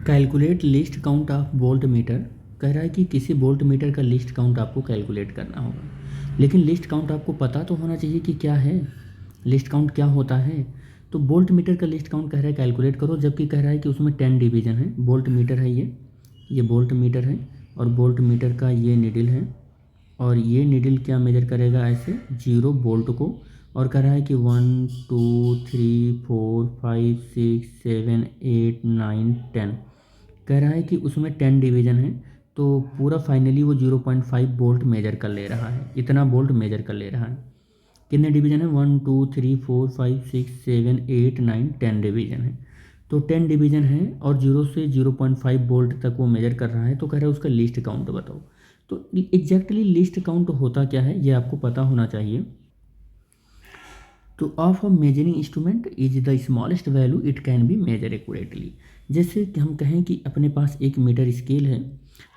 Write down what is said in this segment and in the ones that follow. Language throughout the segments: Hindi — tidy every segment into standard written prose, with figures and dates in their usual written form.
Calculate list count of volt meter. कह रहा है कि किसी वोल्ट मीटर का लिस्ट काउंट आपको कैलकुलेट करना होगा, लेकिन लिस्ट काउंट आपको पता तो होना चाहिए कि क्या है, लिस्ट काउंट क्या होता है। तो वोल्ट मीटर का लिस्ट काउंट कह रहा है कैलकुलेट करो, जबकि कह रहा है कि उसमें 10 डिवीज़न है। वोल्ट मीटर है ये वोल्ट मीटर है, और वोल्ट मीटर का ये नीडल है, और ये नीडल क्या मेजर करेगा ऐसे 0 वोल्ट को। और कह रहा है कि 1 2 3 4 5 6 7 8 9 10, कह रहा है कि उसमें 10 डिवीज़न है। तो पूरा फाइनली वो 0.5 वोल्ट मेजर कर ले रहा है, इतना वोल्ट मेजर कर ले रहा है। कितने डिवीज़न है? 1 2 3 4 5 6 7 8 9 10 डिवीज़न है। तो 10 डिवीज़न है और 0 से 0.5 वोल्ट तक वो मेजर कर रहा है। तो कह रहा है उसका लिस्ट काउंट बताओ। तो एग्जैक्टली लिस्ट काउंट होता क्या है ये आपको पता होना चाहिए। तो of a measuring instrument is the smallest value it can be measure accurately. जैसे कि हम कहें कि अपने पास एक मीटर स्केल है,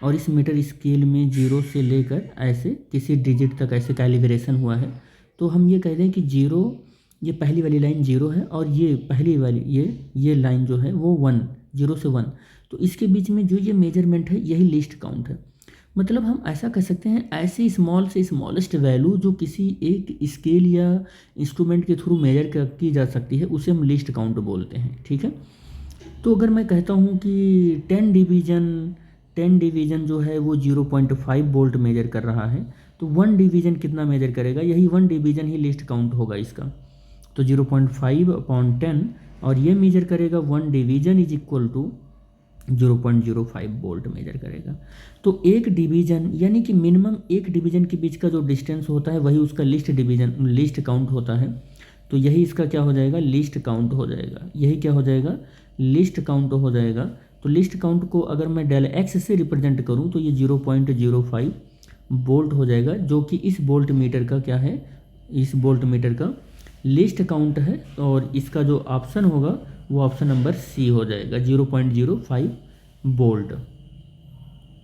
और इस मीटर स्केल में 0 से लेकर ऐसे किसी डिजिट तक ऐसे कैलिब्रेशन हुआ है। तो हम ये कह दें कि 0, ये पहली वाली लाइन 0 है, और ये पहली वाली ये लाइन जो है वो 1, 0 से 1। तो इसके बीच में जो ये मेजरमेंट है यही लिस्ट काउंट है। मतलब हम ऐसा कह सकते हैं, ऐसी स्मॉल से स्मॉलेस्ट वैल्यू जो किसी एक स्केल या इंस्ट्रूमेंट के थ्रू मेजर की जा सकती है उसे हम लिस्ट काउंट बोलते हैं। ठीक है। तो अगर मैं कहता हूँ कि 10 डिवीज़न जो है वो 0.5 वोल्ट मेजर कर रहा है, तो 1 डिवीज़न कितना मेजर करेगा? यही 1 डिवीज़न ही लिस्ट काउंट होगा इसका। तो 0.5/10, और ये मेजर करेगा 1 division is equal to 0.05 volt measure करेगा। तो एक डिवीज़न यानी कि मिनिमम एक डिवीज़न के बीच का जो डिस्टेंस होता है वही उसका लिस्ट काउंट होता है। तो यही इसका क्या हो जाएगा? लिस्ट काउंट हो जाएगा। यही क्या हो जाएगा? लिस्ट काउंट हो जाएगा। तो लिस्ट काउंट को अगर मैं डेल एक्स से रिप्रेजेंट करूं तो ये 0.05 वोल्ट हो जाएगा, जो कि इस वोल्ट मीटर का क्या है? इस वोल्ट मीटर का लिस्ट काउंट है। और इसका जो ऑप्शन होगा वो ऑप्शन नंबर सी हो जाएगा, 0.05 वोल्ट।